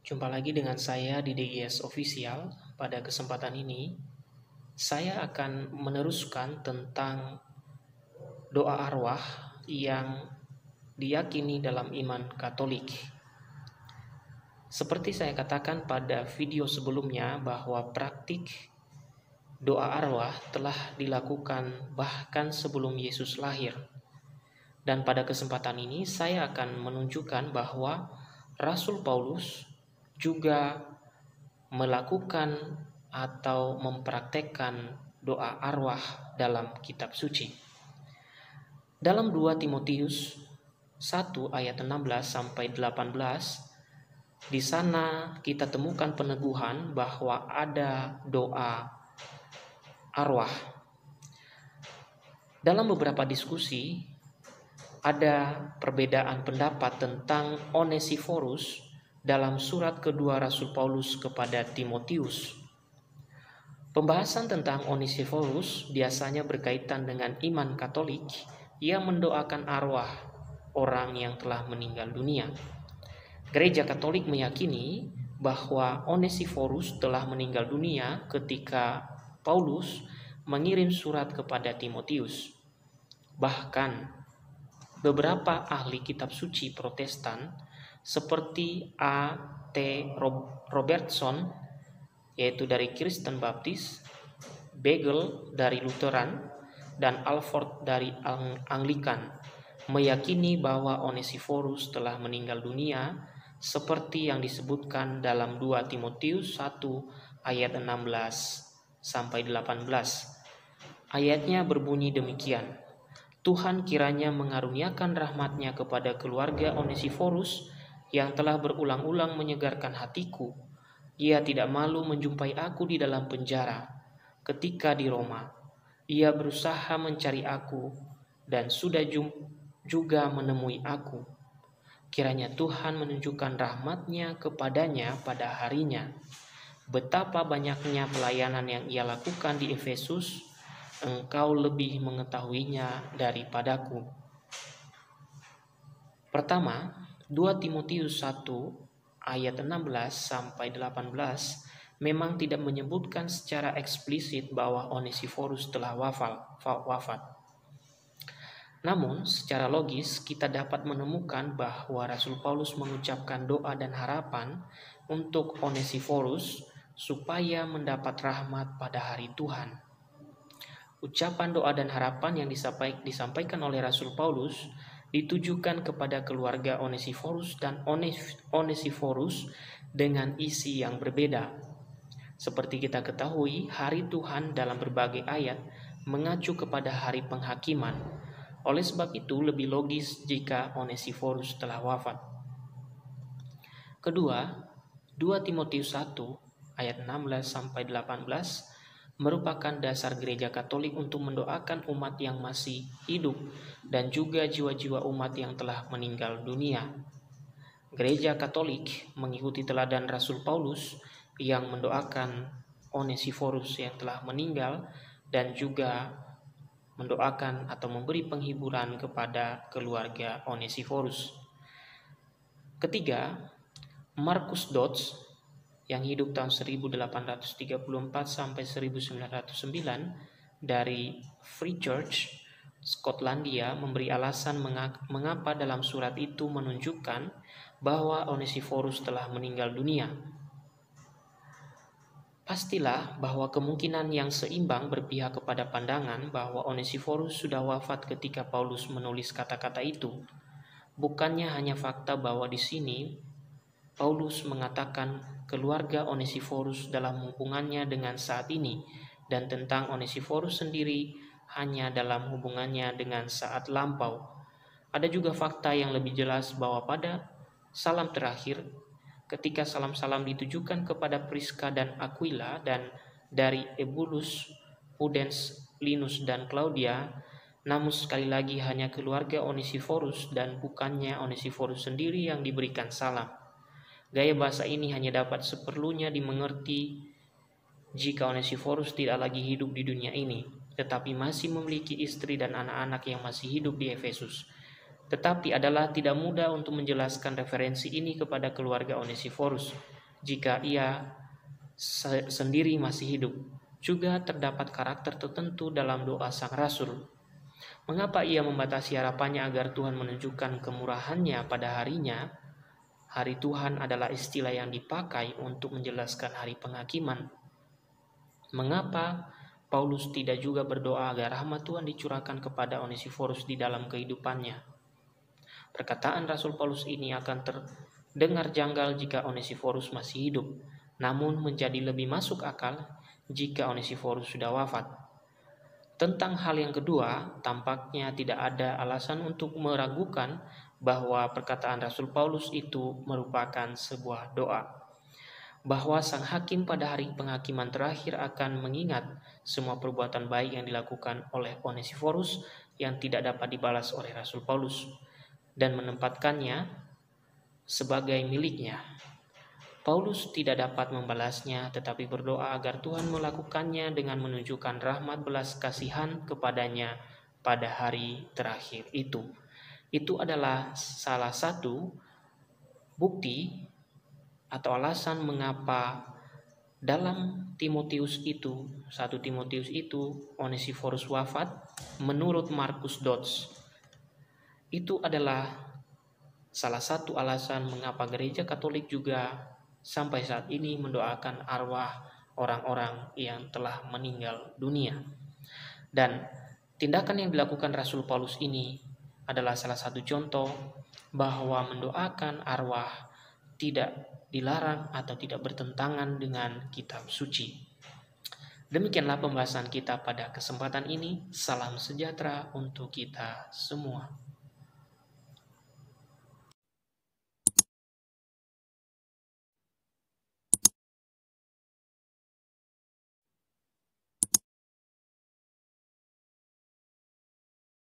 Jumpa lagi dengan saya di DIS Official. Pada kesempatan ini, saya akan meneruskan tentang doa arwah yang diyakini dalam iman Katolik. Seperti saya katakan pada video sebelumnya bahwa praktik doa arwah telah dilakukan bahkan sebelum Yesus lahir. Dan pada kesempatan ini saya akan menunjukkan bahwa Rasul Paulus juga melakukan atau mempraktekkan doa arwah dalam kitab suci. Dalam 2 Timotius 1 ayat 16 sampai 18, di sana kita temukan peneguhan bahwa ada doa arwah. Dalam beberapa diskusi ada perbedaan pendapat tentang Onesiforus dalam surat kedua Rasul Paulus kepada Timotius. Pembahasan tentang Onesiforus biasanya berkaitan dengan iman Katolik yang mendoakan arwah orang yang telah meninggal dunia. Gereja Katolik meyakini bahwa Onesiforus telah meninggal dunia ketika Paulus mengirim surat kepada Timotius. Bahkan beberapa ahli kitab suci Protestan seperti A.T. Robertson, yaitu dari Kristen Baptis, Bagel dari Lutheran, dan Alford dari Anglikan, meyakini bahwa Onesiforus telah meninggal dunia seperti yang disebutkan dalam 2 Timotius 1 ayat 16 sampai 18. Ayatnya berbunyi demikian: Tuhan kiranya mengaruniakan rahmat-Nya kepada keluarga Onesiforus yang telah berulang-ulang menyegarkan hatiku. Ia tidak malu menjumpai aku di dalam penjara. Ketika di Roma, ia berusaha mencari aku dan sudah juga menemui aku. Kiranya Tuhan menunjukkan rahmat-Nya kepadanya pada harinya. Betapa banyaknya pelayanan yang ia lakukan di Efesus, engkau lebih mengetahuinya daripadaku. Pertama, 2 Timotius 1 ayat 16 sampai 18 memang tidak menyebutkan secara eksplisit bahwa Onesiforus telah wafat. Namun, secara logis kita dapat menemukan bahwa Rasul Paulus mengucapkan doa dan harapan untuk Onesiforus supaya mendapat rahmat pada hari Tuhan. Ucapan doa dan harapan yang disampaikan oleh Rasul Paulus ditujukan kepada keluarga Onesiforus dan Onesiforus dengan isi yang berbeda. Seperti kita ketahui, hari Tuhan dalam berbagai ayat mengacu kepada hari penghakiman. Oleh sebab itu, lebih logis jika Onesiforus telah wafat. Kedua, 2 Timotius 1 ayat 16 sampai 18 merupakan dasar gereja Katolik untuk mendoakan umat yang masih hidup dan juga jiwa-jiwa umat yang telah meninggal dunia. Gereja Katolik mengikuti teladan Rasul Paulus yang mendoakan Onesiforus yang telah meninggal dan juga mendoakan atau memberi penghiburan kepada keluarga Onesiforus. Ketiga, Markus Dodds yang hidup tahun 1834 sampai 1909 dari Free Church, Skotlandia, memberi alasan mengapa dalam surat itu menunjukkan bahwa Onesiforus telah meninggal dunia. Pastilah bahwa kemungkinan yang seimbang berpihak kepada pandangan bahwa Onesiforus sudah wafat ketika Paulus menulis kata-kata itu. Bukannya hanya fakta bahwa di sini Paulus mengatakan keluarga Onesiforus dalam hubungannya dengan saat ini, dan tentang Onesiforus sendiri hanya dalam hubungannya dengan saat lampau. Ada juga fakta yang lebih jelas bahwa pada salam terakhir, ketika salam-salam ditujukan kepada Priska dan Aquila dan dari Eubulus, Pudens, Linus dan Claudia, namun sekali lagi hanya keluarga Onesiforus dan bukannya Onesiforus sendiri yang diberikan salam. Gaya bahasa ini hanya dapat seperlunya dimengerti jika Onesiforus tidak lagi hidup di dunia ini, tetapi masih memiliki istri dan anak-anak yang masih hidup di Efesus. Tetapi adalah tidak mudah untuk menjelaskan referensi ini kepada keluarga Onesiforus. jika ia sendiri masih hidup. Juga terdapat karakter tertentu dalam doa sang rasul. Mengapa ia membatasi harapannya agar Tuhan menunjukkan kemurahannya pada harinya? Hari Tuhan adalah istilah yang dipakai untuk menjelaskan hari penghakiman. Mengapa Paulus tidak juga berdoa agar rahmat Tuhan dicurahkan kepada Onesiforus di dalam kehidupannya? Perkataan Rasul Paulus ini akan terdengar janggal jika Onesiforus masih hidup, namun menjadi lebih masuk akal jika Onesiforus sudah wafat. Tentang hal yang kedua, tampaknya tidak ada alasan untuk meragukan bahwa perkataan Rasul Paulus itu merupakan sebuah doa. Bahwa sang hakim pada hari penghakiman terakhir akan mengingat semua perbuatan baik yang dilakukan oleh Onesiforus yang tidak dapat dibalas oleh Rasul Paulus dan menempatkannya sebagai miliknya. Paulus tidak dapat membalasnya, tetapi berdoa agar Tuhan melakukannya dengan menunjukkan rahmat belas kasihan kepadanya pada hari terakhir itu. Itu adalah salah satu bukti atau alasan mengapa dalam Timotius itu, 1 Timotius itu, Onesiforus wafat menurut Markus Dodds. Itu adalah salah satu alasan mengapa gereja Katolik juga sampai saat ini mendoakan arwah orang-orang yang telah meninggal dunia. Dan tindakan yang dilakukan Rasul Paulus ini adalah salah satu contoh bahwa mendoakan arwah tidak dilarang atau tidak bertentangan dengan kitab suci. Demikianlah pembahasan kita pada kesempatan ini. Salam sejahtera untuk kita semua.